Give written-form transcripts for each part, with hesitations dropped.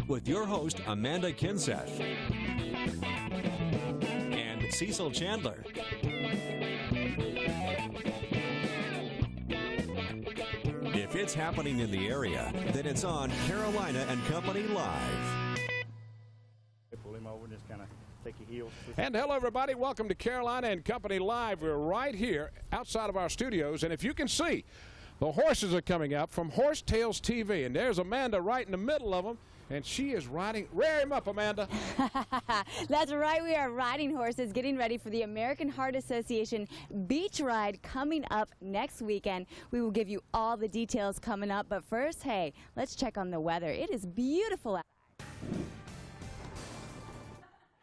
with your host, Amanda Kinseth and Cecil Chandler. If it's happening in the area, then it's on Carolina and Company Live. Pull him over and just kind of take your heels. And hello, everybody. Welcome to Carolina and Company Live. We're right here outside of our studios, and if you can see, the horses are coming up from Horse Tales TV, and there's Amanda right in the middle of them, and she is riding. Rear him up, Amanda. That's right. We are riding horses, getting ready for the American Heart Association Beach Ride coming up next weekend. We will give you all the details coming up, but first, hey, let's check on the weather. It is beautiful out.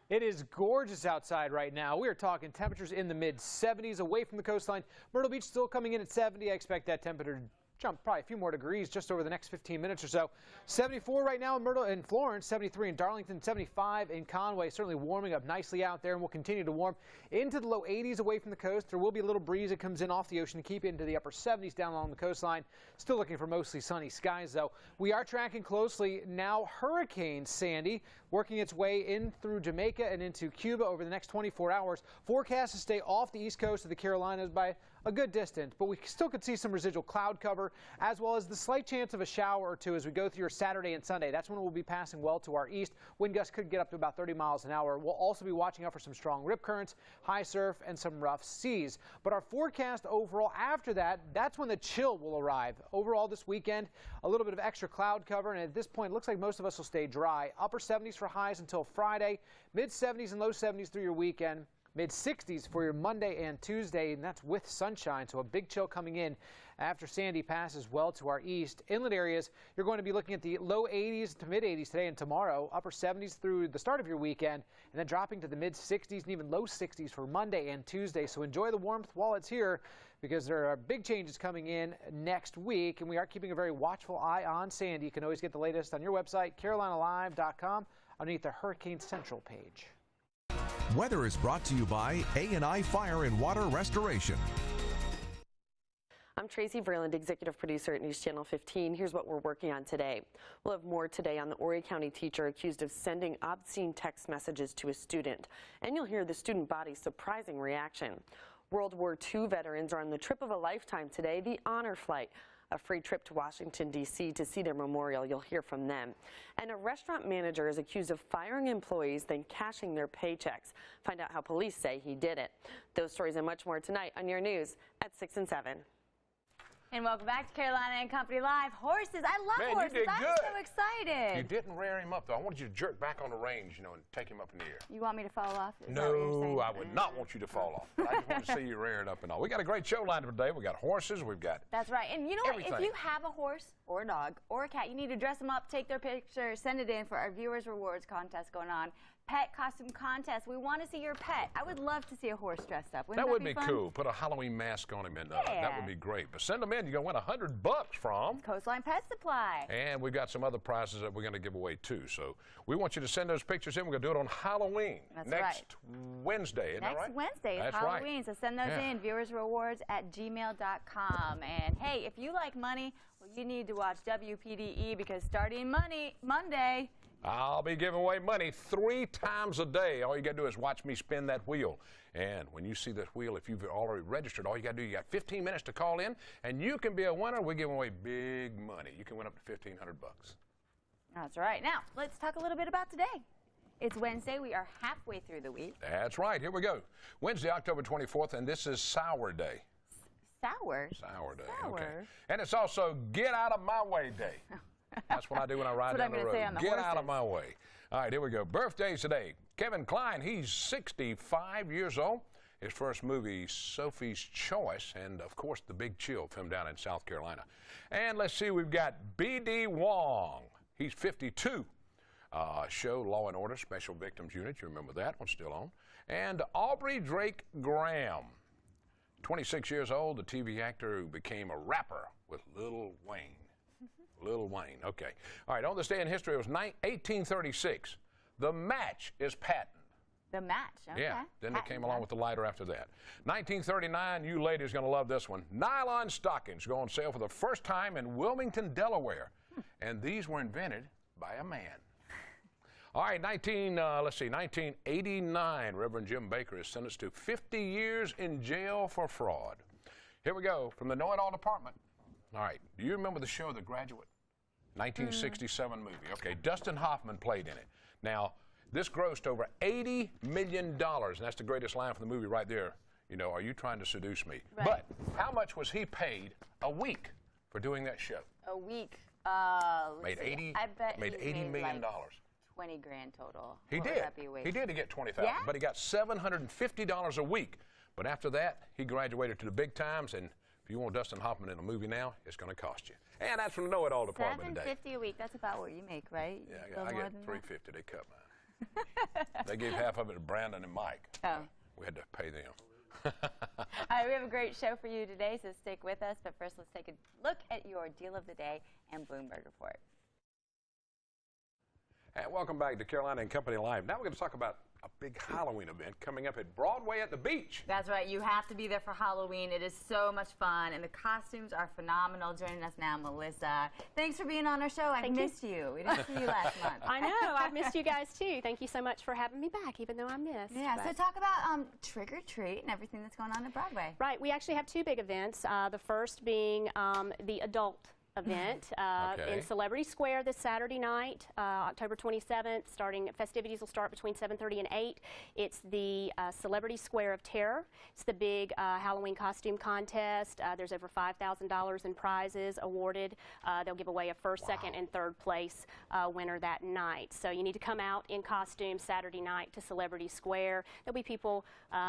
It is gorgeous outside right now. We are talking temperatures in the mid-70s away from the coastline. Myrtle Beach still coming in at 70. I expect that temperature to jump probably a few more degrees just over the next 15 minutes or so. 74 right now in Myrtle and Florence, 73 in Darlington, 75 in Conway. Certainly warming up nicely out there, and will continue to warm into the low 80s away from the coast. There will be a little breeze that comes in off the ocean to keep it into the upper 70s down along the coastline. Still looking for mostly sunny skies, though. We are tracking closely now Hurricane Sandy working its way in through Jamaica and into Cuba over the next 24 hours. Forecast to stay off the east coast of the Carolinas by a good distance, but we still could see some residual cloud cover, as well as the slight chance of a shower or two as we go through your Saturday and Sunday. That's when it will be passing well to our east. Wind gusts could get up to about 30 miles an hour. We'll also be watching out for some strong rip currents, high surf, and some rough seas. But our forecast overall after that, that's when the chill will arrive. Overall this weekend, a little bit of extra cloud cover, and at this point, it looks like most of us will stay dry. Upper 70s for highs until Friday, mid-70s and low 70s through your weekend. Mid-60s for your Monday and Tuesday, and that's with sunshine, so a big chill coming in after Sandy passes well to our east. Inland areas, you're going to be looking at the low 80s to mid-80s today and tomorrow, upper 70s through the start of your weekend, and then dropping to the mid-60s and even low 60s for Monday and Tuesday. So enjoy the warmth while it's here, because there are big changes coming in next week, and we are keeping a very watchful eye on Sandy. You can always get the latest on your website, carolinalive.com, underneath the Hurricane Central page. Weather is brought to you by A&I Fire and Water Restoration. I'm Tracy Vreeland, executive producer at News Channel 15. Here's what we're working on today. We'll have more today on the Horry County teacher accused of sending obscene text messages to a student. And you'll hear the student body's surprising reaction. World War II veterans are on the trip of a lifetime today, the Honor Flight. A free trip to Washington, D.C. to see their memorial. You'll hear from them. And a restaurant manager is accused of firing employees, then cashing their paychecks. Find out how police say he did it. Those stories and much more tonight on your news at 6 and 7. And welcome back to Carolina and Company Live. Horses, I love horses. You did good. I'm so excited. You didn't rear him up, though. I wanted you to jerk back on the reins, you know, and take him up in the air. You want me to fall off? No, I would not want you to fall off. But I just want to see you rearing up and all. We got a great show lined up today. We got horses. We've got That's right. And you know everything. what? If you have a horse or a dog or a cat, you need to dress them up, take their picture, send it in for our Viewers Rewards contest going on. Pet costume contest. We want to see your pet. I would love to see a horse dressed up. Wouldn't that would be be cool. Put a Halloween mask on him, and that would be great. But send them in. You're going to win $100 from Coastline Pet Supply. And we've got some other prizes that we're going to give away, too. So we want you to send those pictures in. We're going to do it on Halloween. That's next Wednesday. Isn't that right? Next Wednesday is That's Halloween. right. So send those in, viewersrewards@gmail.com. And hey, if you like money, well, you need to watch WPDE, because starting Monday, I'll be giving away money 3 times a day. All you got to do is watch me spin that wheel. And when you see this wheel, if you've already registered, all you got to do, you got 15 minutes to call in, and you can be a winner. We're giving away big money. You can win up to $1,500. That's right. Now, let's talk a little bit about today. It's Wednesday. We are halfway through the week. That's right. Here we go. Wednesday, October 24th, and this is Sour Day. Sour? Sour Day. Sour. Okay. And it's also Get Out of My Way Day. That's what I do when I ride down the road. Get out of my way. All right, here we go. Birthdays today. Kevin Kline, he's 65 years old. His first movie, Sophie's Choice, and, of course, The Big Chill, filmed down in South Carolina. And let's see, we've got B.D. Wong. He's 52. Show Law and Order Special Victims Unit. You remember that one, still on. And Aubrey Drake Graham, 26 years old, the TV actor who became a rapper with Lil Wayne. Lil Wayne, okay. All right, on this day in history, it was 1836. The match is patent. The match, okay. Yeah, then they came along with the lighter after that. 1939, you ladies are going to love this one. Nylon stockings go on sale for the first time in Wilmington, Delaware. And these were invented by a man. All right, 1989, Reverend Jim Baker is sentenced to 50 years in jail for fraud. Here we go from the Know It All Department. All right, do you remember the show The Graduate? 1967 movie. Okay, Dustin Hoffman played in it. Now, this grossed over $80 million, and that's the greatest line from the movie right there. You know, are you trying to seduce me? Right. But how much was he paid a week for doing that show? A week. Made $80 million. Like 20 grand total. He What did. would that be a week? He did to get 20,000, Yeah? but he got $750 a week. But after that, he graduated to the big times, and if you want Dustin Hoffman in a movie now, it's going to cost you. And that's from the Know It All Department today. $750 a week. That's about what you make, right? Yeah, A little I more get than $350. They cut mine. They gave half of it to Brandon and Mike. Oh. We had to pay them. All right, we have a great show for you today, so stick with us. But first, let's take a look at your deal of the day and Bloomberg Report. And welcome back to Carolina and Company Live. Now we're going to talk about a big Halloween event coming up at Broadway at the beach. That's right. You have to be there for Halloween. It is so much fun, and the costumes are phenomenal. Joining us now, Melissa. Thanks for being on our show. I've missed you. We didn't see you last month. I know. I've missed you guys, too. Thank you so much for having me back, even though I missed. Yeah, so talk about Trick or Treat and everything that's going on at Broadway. Right. We actually have two big events. The first being the adult event in Celebrity Square this Saturday night, October 27th. Festivities will start between 7:30 and 8. It's the Celebrity Square of Terror. It's the big Halloween costume contest. There's over $5,000 in prizes awarded. They'll give away a first, second, and third place winner that night. So you need to come out in costume Saturday night to Celebrity Square. There'll be people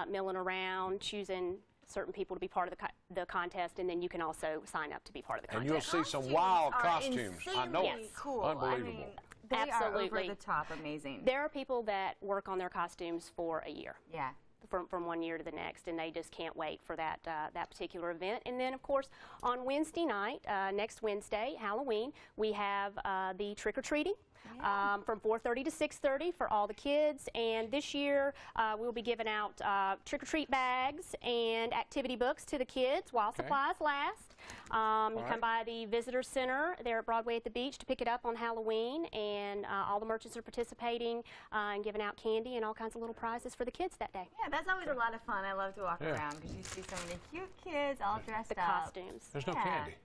milling around, choosing certain people to be part of the contest, and then you can also sign up to be part of the contest. And you'll see some wild costumes. I know it's cool. Unbelievable. I mean, they Absolutely. are over the top amazing. There are people that work on their costumes for a year. Yeah. From one year to the next, and they just can't wait for that that particular event. And then, of course, on Wednesday night, next Wednesday, Halloween, we have the trick-or-treating. From 4:30 to 6:30 for all the kids, and this year we'll be giving out trick-or-treat bags and activity books to the kids while supplies last. You come by the Visitor Center there at Broadway at the Beach to pick it up on Halloween, and all the merchants are participating and giving out candy and all kinds of little prizes for the kids that day. Yeah, that's always a lot of fun. I love to walk around because you see so many cute kids all dressed The up. costumes. There's no candy.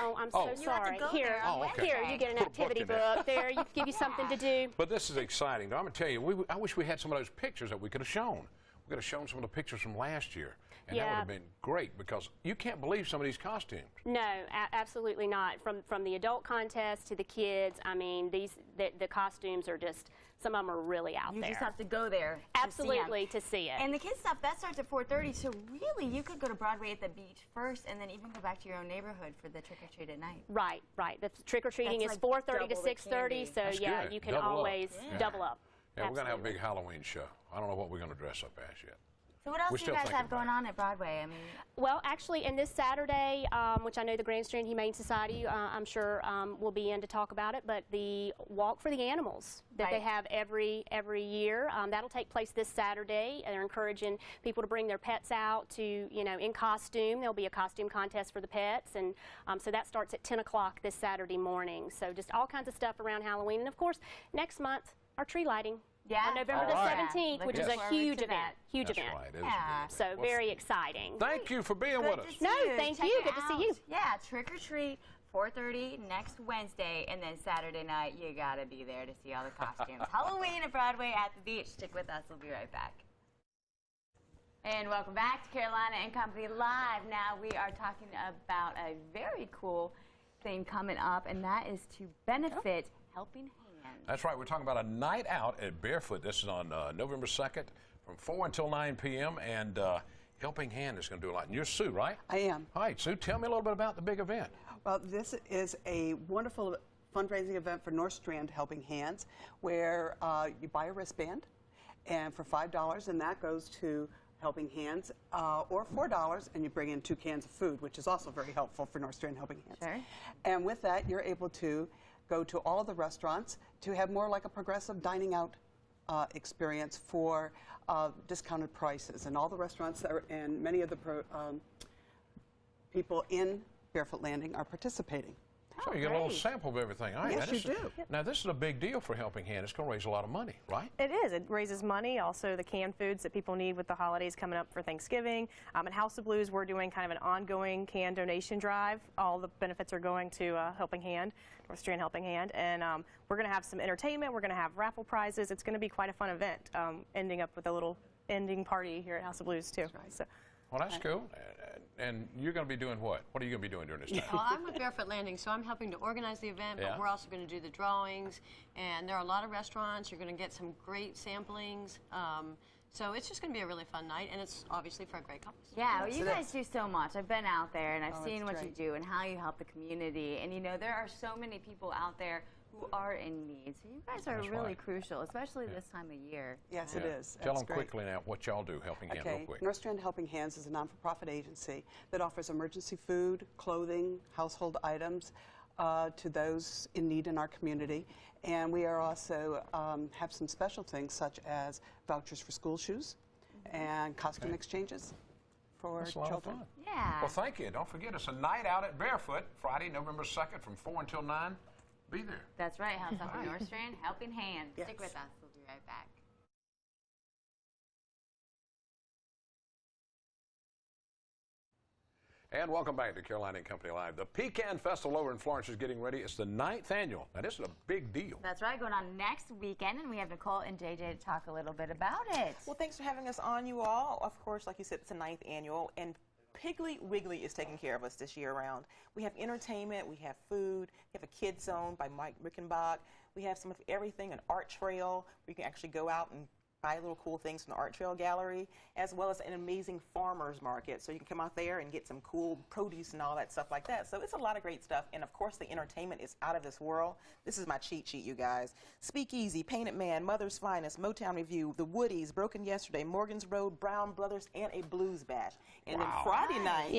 Oh, I'm so sorry. Here, here, you get an activity book. There, you give you something to do. But this is exciting. I'm going to tell you, I wish we had some of those pictures that we could have shown. We could have shown some of the pictures from last year. And that would have been great, because you can't believe some of these costumes. No, absolutely not. From the adult contest to the kids, I mean, the costumes are just, some of them are really out there. You just have to go there. Absolutely, to see it. And the kids stuff, that starts at 4:30, so really you could go to Broadway at the Beach first and then even go back to your own neighborhood for the trick-or-treat at night. Right. The trick-or-treating is like 4:30 to double the 6:30, candy. so That's yeah, good. you can Double up. always double up. Yeah, we're going to have a big Halloween show. I don't know what we're going to dress up as yet. So what else We're do you still guys thinking have going about on at Broadway? I mean, Well, actually, and this Saturday, which I know the Grand Strand Humane Society, I'm sure will be in to talk about it, but the Walk for the Animals that they have every year, that'll take place this Saturday. And they're encouraging people to bring their pets out to, in costume. There'll be a costume contest for the pets, and so that starts at 10 o'clock this Saturday morning. So just all kinds of stuff around Halloween. And of course, next month, our tree lighting. yeah. On November the 17th, which is a huge event. Huge That's event. right. It is Yeah. good. So Well, very exciting. Thank you for being Good with to us. see No, you. thank Check you. it Good to see you. out. Yeah, trick-or-treat, 4:30 next Wednesday, and then Saturday night, you gotta be there to see all the costumes. Halloween at Broadway at the Beach. Stick with us. We'll be right back. And welcome back to Carolina and Company Live. Now we are talking about a very cool thing coming up, and that is to benefit Helping Hands. That's right. We're talking about a night out at Barefoot. This is on November 2nd from 4 until 9 p.m. And Helping Hand is going to do a lot. And you're Sue, right? I am. All right, Sue, tell me a little bit about the big event. Well, this is a wonderful fundraising event for North Strand Helping Hands, where you buy a wristband, and for $5, and that goes to Helping Hands, or $4, and you bring in 2 cans of food, which is also very helpful for North Strand Helping Hands. Sure. And with that, you're able to go to all of the restaurants to have more like a progressive dining out experience for discounted prices. And all the restaurants and many of the people in Barefoot Landing are participating. So you get a little sample of everything. All right, Yes, you do. Now, this is a big deal for Helping Hand. It's going to raise a lot of money, right? It is. It raises money. Also, the canned foods that people need with the holidays coming up for Thanksgiving. At House of Blues, we're doing kind of an ongoing can donation drive. All the benefits are going to Helping Hand, North Strand Helping Hand. And we're going to have some entertainment. We're going to have raffle prizes. It's going to be quite a fun event, ending up with a little ending party here at House of Blues, too. That's right. So, well, that's cool. And you're going to be doing what? What are you going to be doing during this time? Well, I'm with Barefoot Landing, so I'm helping to organize the event, but we're also going to do the drawings. And there are a lot of restaurants. You're going to get some great samplings. So it's just going to be a really fun night, and it's obviously for a great cause. Yeah, well, you guys do so much. I've been out there, and I've seen what you great. do and how you help the community. And, you know, there are so many people out there who are in need. So you guys are really crucial, especially this time of year. Yes, it is. Tell That's them great. quickly now what y'all do, Helping Hand, real quick. North Strand Helping Hands is a non-for-profit agency that offers emergency food, clothing, household items to those in need in our community. And we are also have some special things such as vouchers for school shoes and costume exchanges for That's a lot children. of fun. Yeah. Well, thank you. Don't forget, it's a night out at Barefoot, Friday, November 2nd from 4 until 9. Be there. That's right. House up in North Strand, Helping Hand. Yes. Stick with us. We'll be right back. And welcome back to Carolina and Company Live. The Pecan Festival over in Florence is getting ready. It's the 9th annual. Now, this is a big deal. That's right. Going on next weekend, and we have Nicole and JJ to talk a little bit about it. Well, thanks for having us on, you all. Of course, like you said, it's the 9th annual, and Piggly Wiggly is taking care of us this year round. We have entertainment, we have food, we have a kids zone by Mike Rickenbach. We have some of everything, an art trail where you can actually go out and buy little cool things from the art trail gallery, as well as an amazing farmers market. So you can come out there and get some cool produce and all that stuff like that. So it's a lot of great stuff. And of course, the entertainment is out of this world. This is my cheat sheet, you guys. Speakeasy, Painted Man, Mother's Finest, Motown Review, The Woodies, Broken Yesterday, Morgan's Road, Brown Brothers, and a Blues Bash. And then Friday night,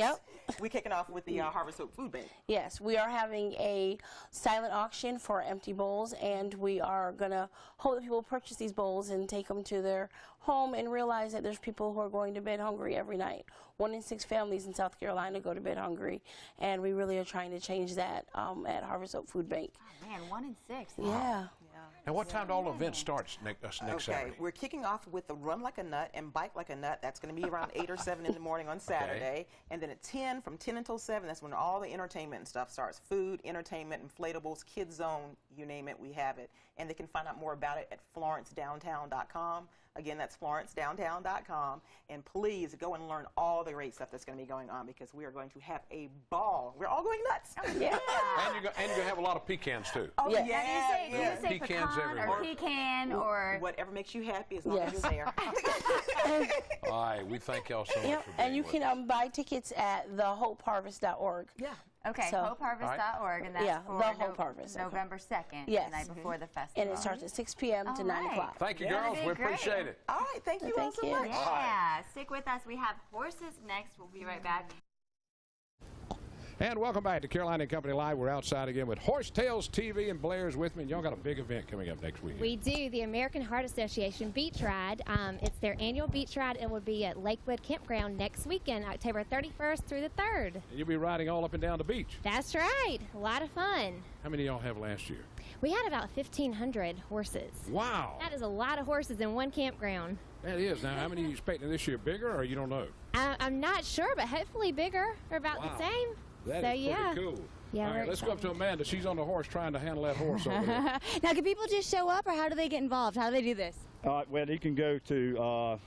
we're kicking off with the Harvest Hope Food Bank. Yes, we are having a silent auction for empty bowls, and we are going to hope that people purchase these bowls and take them to their home and realize that there's people who are going to bed hungry every night. 1 in 6 families in South Carolina go to bed hungry, and we really are trying to change that at Harvest Hope Food Bank. Oh, man, 1 in 6. Yeah. And what time do all the events start next Saturday? We're kicking off with the Run Like a Nut and Bike Like a Nut. That's going to be around 8 or 7 in the morning on Saturday. And then at 10, from 10 until 7, that's when all the entertainment and stuff starts. Food, entertainment, inflatables, kids zone, you name it, we have it. And they can find out more about it at florencedowntown.com. Again, that's florencedowntown.com. And please go and learn all the great stuff that's going to be going on, because we are going to have a ball. We're all going nuts. Yeah. And you're going to have a lot of pecans, too. Oh, Do you say Pecans pecan everywhere. or pecan or... Whatever makes you happy, as long as you're there. All right, we thank y'all so much for being And you with can buy tickets at thehopeharvest.org. Yeah. Okay, So- hopeharvest.org, and that's for the Hope Harvest. November 2nd, Yes. the night before the festival. And it starts at 6 p.m. to 9 o'clock. Thank you, girls. We appreciate it. All right, thank you all so much. Yeah, stick with us. We have horses next. We'll be right back. And welcome back to Carolina and Company Live. We're outside again with Horsetails TV, and Blair's with me. And y'all got a big event coming up next week. We do. The American Heart Association Beach Ride. It's their annual beach ride. It will be at Lakewood Campground next weekend, October 31st through the 3rd. And you'll be riding all up and down the beach. That's right. A lot of fun. How many y'all have last year? We had about 1,500 horses. Wow. That is a lot of horses in one campground. That is. Now, how many are you expecting this year? Bigger, or you don't know? I'm not sure, but hopefully bigger or about the same. That so, is yeah. pretty cool. Yeah, all right, let's go up to Amanda. She's on the horse trying to handle that horse over there. Now, can people just show up, or how do they get involved? How do they do this? Well, you can go to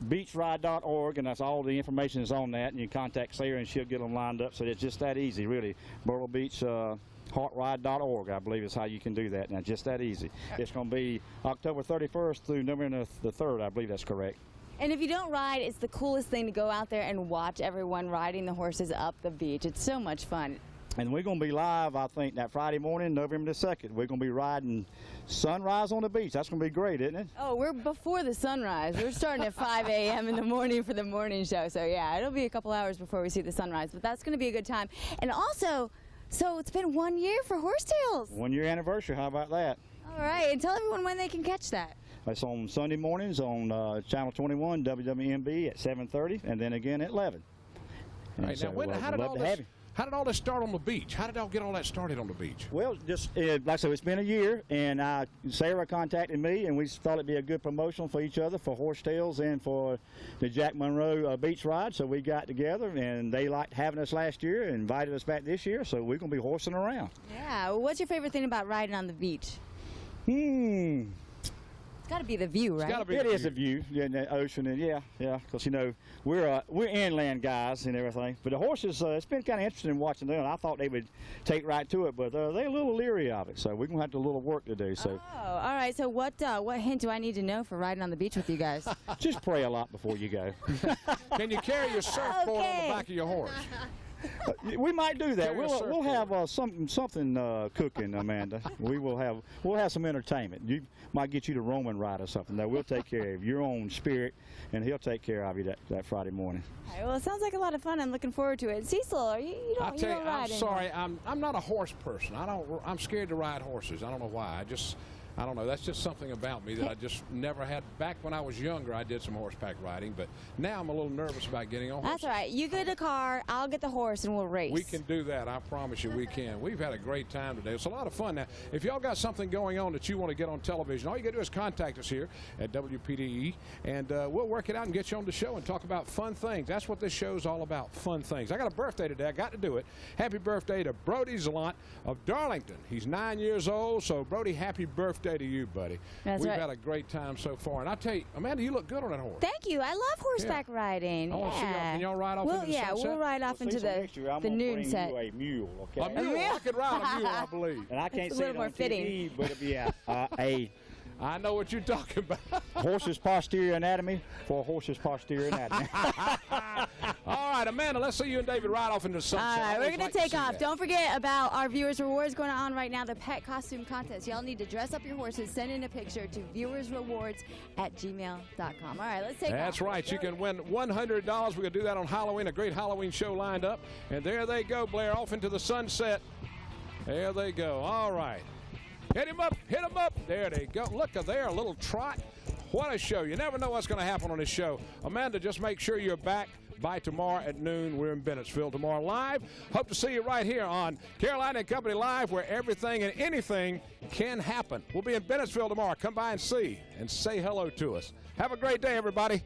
beachride.org, and that's all the information is on that, and you can contact Sarah, and she'll get them lined up. So it's just that easy, really. Myrtle Beach heartride.org, I believe, is how you can do that. Now, just that easy. It's going to be October 31st through November the 3rd. I believe that's correct. And if you don't ride, it's the coolest thing to go out there and watch everyone riding the horses up the beach. It's so much fun. And we're going to be live, I think, that Friday morning, November the 2nd. We're going to be riding sunrise on the beach. That's going to be great, isn't it? Oh, we're before the sunrise. We're starting at 5 a.m. in the morning for the morning show. So, yeah, it'll be a couple hours before we see the sunrise. But that's going to be a good time. And also, so it's been 1 year for Horsetails. 1 year anniversary. How about that? All right. And tell everyone when they can catch that. It's on Sunday mornings on Channel 21, WWMB at 7:30, and then again at 11. Right, now, how How did all this start on the beach? How did y'all get all that started on the beach? Well, just like I said, it's been a year, and Sarah contacted me, and we thought it'd be a good promotion for each other, for Horsetails and for the Jack Monroe beach ride. So we got together, and they liked having us last year and invited us back this year. So we're gonna be horsing around. Yeah. What's your favorite thing about riding on the beach? It's got to be the view, right? It is a view, yeah, in the ocean, and yeah, because you know we're inland guys and everything. But the horses, it's been kind of interesting watching them. I thought they would take right to it, but they're a little leery of it. So we're gonna have a little work to do. So. Oh, all right. So what hint do I need to know for riding on the beach with you guys? Just pray a lot before you go. Can you carry your surfboard on the back of your horse? We might do that. We'll have something cooking, Amanda. We'll have some entertainment. You might get you the Roman ride or something. Though we'll take care of your own spirit, and he'll take care of you that Friday morning. All right, well, it sounds like a lot of fun. I'm looking forward to it. Cecil, you don't ride I'm sorry. I'm not a horse person. I'm scared to ride horses. I don't know why. I don't know. That's just something about me that I just never had. Back when I was younger, I did some horseback riding, but now I'm a little nervous about getting on horses. That's all right. You get a car, I'll get the horse, and we'll race. We can do that. I promise you we can. We've had a great time today. It's a lot of fun. Now, if y'all got something going on that you want to get on television, all you got to do is contact us here at WPDE, and we'll work it out and get you on the show and talk about fun things. That's what this show's all about, fun things. I got a birthday today. I got to do it. Happy birthday to Brody Zallant of Darlington. He's 9 years old, so Brody, happy birthday to you, buddy. We've had a great time so far. And I tell you, Amanda, you look good on that horse. Thank you. I love horseback riding. I want to see y'all. Can y'all ride off into the sunset? We'll ride off into the noon set. You a mule, okay? A mule? I could ride a mule, I believe. And I can't say it on TV, but it'll be a I know what you're talking about. Horse's posterior anatomy for horse's posterior anatomy. All right, Amanda, let's see you and David ride off into the sunset. All right, we're going to take off. Don't forget about our Viewers Rewards going on right now, the pet costume contest. Y'all need to dress up your horses, send in a picture to viewersrewards@gmail.com. All right, let's take off. That's right. You can win $100. We're going to do that on Halloween, a great Halloween show lined up. And there they go, Blair, off into the sunset. There they go. All right. Hit him up, hit him up. There they go. Look at there, a little trot. What a show. You never know what's going to happen on this show. Amanda, just make sure you're back by tomorrow at noon. We're in Bennettsville tomorrow live. Hope to see you right here on Carolina and Company Live, where everything and anything can happen. We'll be in Bennettsville tomorrow. Come by and see and say hello to us. Have a great day, everybody.